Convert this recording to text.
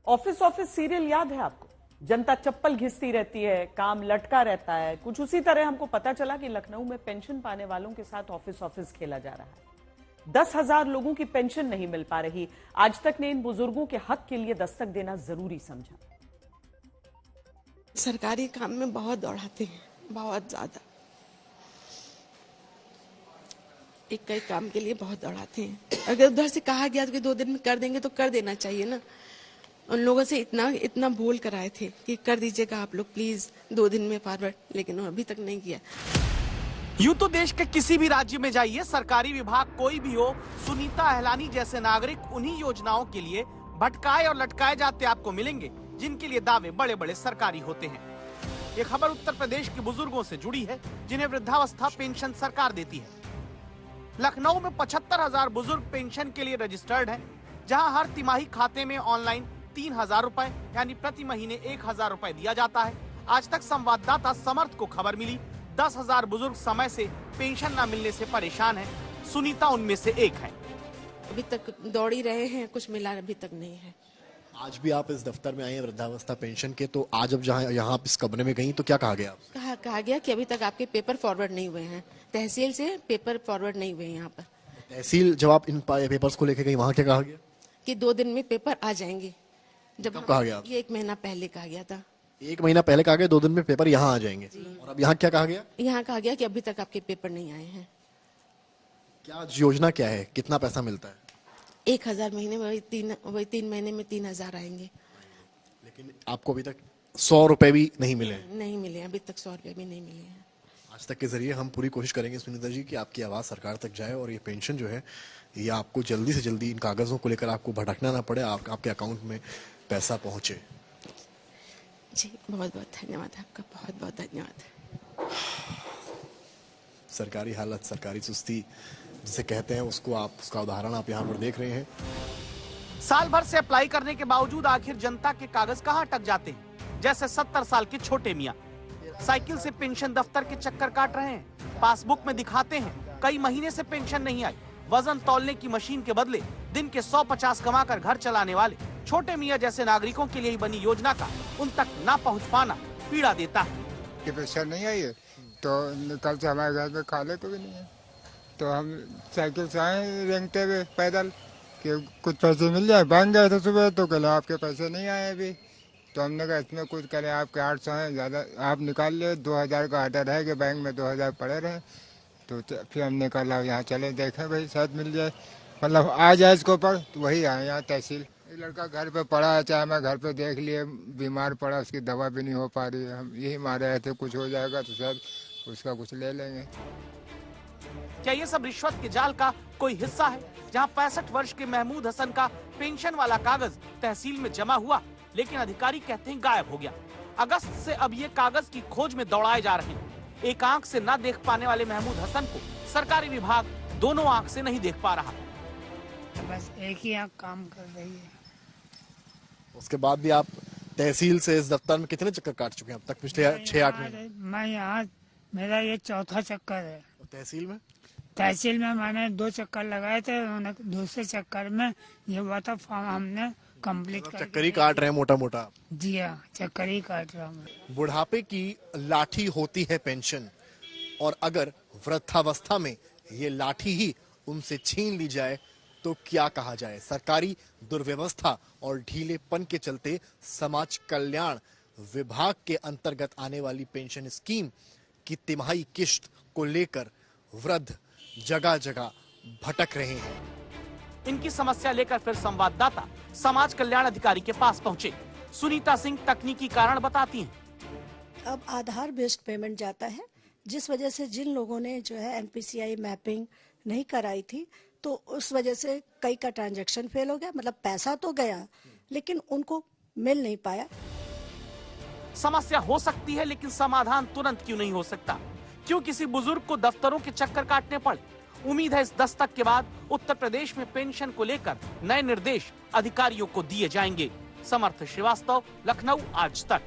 Office office serial याद है आपको? जनता चप्पल घिसती रहती है, काम लटका रहता है। कुछ उसी तरह हमको पता चला कि लखनऊ में पेंशन पाने वालों के साथ ऑफिस ऑफिस खेला जा रहा है। 10,000 लोगों की पेंशन नहीं मिल पा रही। आज तक ने इन बुजुर्गों के हक के लिए दस्तक देना जरूरी समझा। सरकारी काम में बहुत दौड़ाते हैं, बहुत ज्यादा। एक काम के लिए बहुत दौड़ाते हैं। अगर उधर से कहा गया कि 2 दिन में कर देंगे तो कर देना चाहिए ना। उन लोगों से इतना बोल कर आए थे कि कर दीजिएगा आप लोग प्लीज 2 दिन में फॉरवर्ड, लेकिन वो अभी तक नहीं किया। यूं तो देश के किसी भी राज्य में जाइए, सरकारी विभाग कोई भी हो, सुनीता अहलानी जैसे नागरिक उन्हीं योजनाओं के लिए भटकाए और लटकाए जाते आपको मिलेंगे जिनके लिए दावे बड़े बड़े सरकारी होते हैं। ये खबर उत्तर प्रदेश के बुजुर्गों से जुड़ी है जिन्हें वृद्धावस्था पेंशन सरकार देती है। लखनऊ में 75,000 बुजुर्ग पेंशन के लिए रजिस्टर्ड हैं, जहां हर तिमाही खाते में ऑनलाइन 3,000 रुपए यानी प्रति महीने 1,000 रुपए दिया जाता है। आज तक संवाददाता समर्थ को खबर मिली 10,000 बुजुर्ग समय से पेंशन न मिलने से परेशान हैं। सुनीता उनमें से एक है। अभी तक दौड़ ही रहे हैं, कुछ मिला अभी तक नहीं है। आज भी आप इस दफ्तर में आए हैं वृद्धावस्था पेंशन के, तो आज अब जहाँ यहाँ आप इस कमरे में गई तो क्या कहा गया? कहा गया कि अभी तक आपके पेपर फॉरवर्ड नहीं हुए हैं, तहसील से पेपर फॉरवर्ड नहीं हुए हैं। यहाँ पर तहसील जब आप इन पेपर्स को लेके गई, वहाँ क्या कहा गया? कि 2 दिन में पेपर आ जाएंगे। जब कहा गया? ये 1 महीना पहले कहा गया था। 1 महीना पहले कहा गया 2 दिन में पेपर यहाँ आ जाएंगे, और अब यहाँ क्या कहा गया? यहाँ कहा गया कि अभी तक आपके पेपर नहीं आए हैं। क्या योजना क्या है, कितना पैसा मिलता है? 1,000 महीने में, वही 3 महीने में 3,000 आएंगे। लेकिन आपको अभी तक 100 रुपए भी नहीं मिले? नहीं मिले, अभी तक 100 रुपए भी नहीं मिले हैं। आज तक के जरिए हम पूरी कोशिश करेंगे सुनीता जी कि आपकी आवाज सरकार तक जाए और ये पेंशन जो है ये आपको जल्दी से जल्दी इन कागजों को लेकर आपको भटकना ना पड़े, आपके अकाउंट में पैसा पहुंचे। जी बहुत बहुत धन्यवाद आपका, बहुत बहुत धन्यवाद। सरकारी हालत, सरकारी सुस्ती जिसे कहते हैं, उसका उदाहरण आप यहाँ पर देख रहे हैं। साल भर से अप्लाई करने के बावजूद आखिर जनता के कागज कहाँ अटक जाते हैं। जैसे 70 साल के छोटे मियाँ साइकिल से पेंशन दफ्तर के चक्कर काट रहे हैं। पासबुक में दिखाते हैं कई महीने से पेंशन नहीं आई। वजन तौलने की मशीन के बदले दिन के 150 कमाकर घर चलाने वाले छोटे मियाँ जैसे नागरिकों के लिए ही बनी योजना का उन तक ना पहुँच पाना पीड़ा देता है। पेंशन नहीं आई है तो कल से हमारे घर में खाने को भी नहीं है, तो हम साइकिल से आए रेंगते हुए पैदल कि कुछ पैसे मिल जाए। बैंक गए थे सुबह तो कहले आपके पैसे नहीं आए अभी, तो हमने कहा इसमें कुछ करें, आपके 800 हैं, ज़्यादा आप निकाल ले, 2,000 का आर्डर है कि बैंक में 2,000 पड़े रहे। तो फिर हमने कहा यहाँ चले देखें भाई शायद मिल जाए, मतलब आ जाए इसको पर। तो वही आए यहाँ तहसील। एक लड़का घर पे पड़ा है, चाहे मैं घर पे देख लिए, बीमार पड़ा, उसकी दवा भी नहीं हो पा रही है। हम यही मारे रहे थे कुछ हो जाएगा तो शायद उसका कुछ ले लेंगे। क्या ये सब रिश्वत के जाल का कोई हिस्सा है, जहां 65 वर्ष के महमूद हसन का पेंशन वाला कागज तहसील में जमा हुआ, लेकिन अधिकारी कहते हैं गायब हो गया। अगस्त से अब ये कागज की खोज में दौड़ाए जा रहे हैं। एक आंख से न देख पाने वाले महमूद हसन को सरकारी विभाग दोनों आंख से नहीं देख पा रहा। बस एक ही आंख काम कर रही है। उसके बाद भी आप तहसील से इस दफ्तर में कितने चक्कर काट चुके हैं अब तक पिछले 6-8 महीने? मैं यहाँ, मेरा ये 4था चक्कर है। तहसील में? तहसील में मैंने 2 चक्कर लगाए थे, उन्होंने दूसरे चक्कर में ये हुआ था फॉर्म हमने कंप्लीट कर। चक्कर ही काट रहे हैं मोटा मोटा? जी हाँ, चक्कर ही काट रहा हूँ। बुढ़ापे की लाठी होती है पेंशन, और अगर वृद्धावस्था में ये लाठी ही उनसे छीन ली जाए तो क्या कहा जाए। सरकारी दुर्व्यवस्था और ढीलेपन के चलते समाज कल्याण विभाग के अंतर्गत आने वाली पेंशन स्कीम की तिमाही किश्त को लेकर वृद्ध जगह जगह भटक रहे हैं। इनकी समस्या लेकर फिर संवाददाता समाज कल्याण अधिकारी के पास पहुंचे। सुनीता सिंह तकनीकी कारण बताती हैं। अब आधार बेस्ड पेमेंट जाता है, जिस वजह से जिन लोगों ने जो है एनपीसीआई मैपिंग नहीं कराई थी, तो उस वजह से कई का ट्रांजैक्शन फेल हो गया। मतलब पैसा तो गया लेकिन उनको मिल नहीं पाया। समस्या हो सकती है, लेकिन समाधान तुरंत क्यों नहीं हो सकता? क्यों किसी बुजुर्ग को दफ्तरों के चक्कर काटने पड़े? उम्मीद है इस दस्तक के बाद उत्तर प्रदेश में पेंशन को लेकर नए निर्देश अधिकारियों को दिए जाएंगे। समर्थ श्रीवास्तव, लखनऊ आज तक।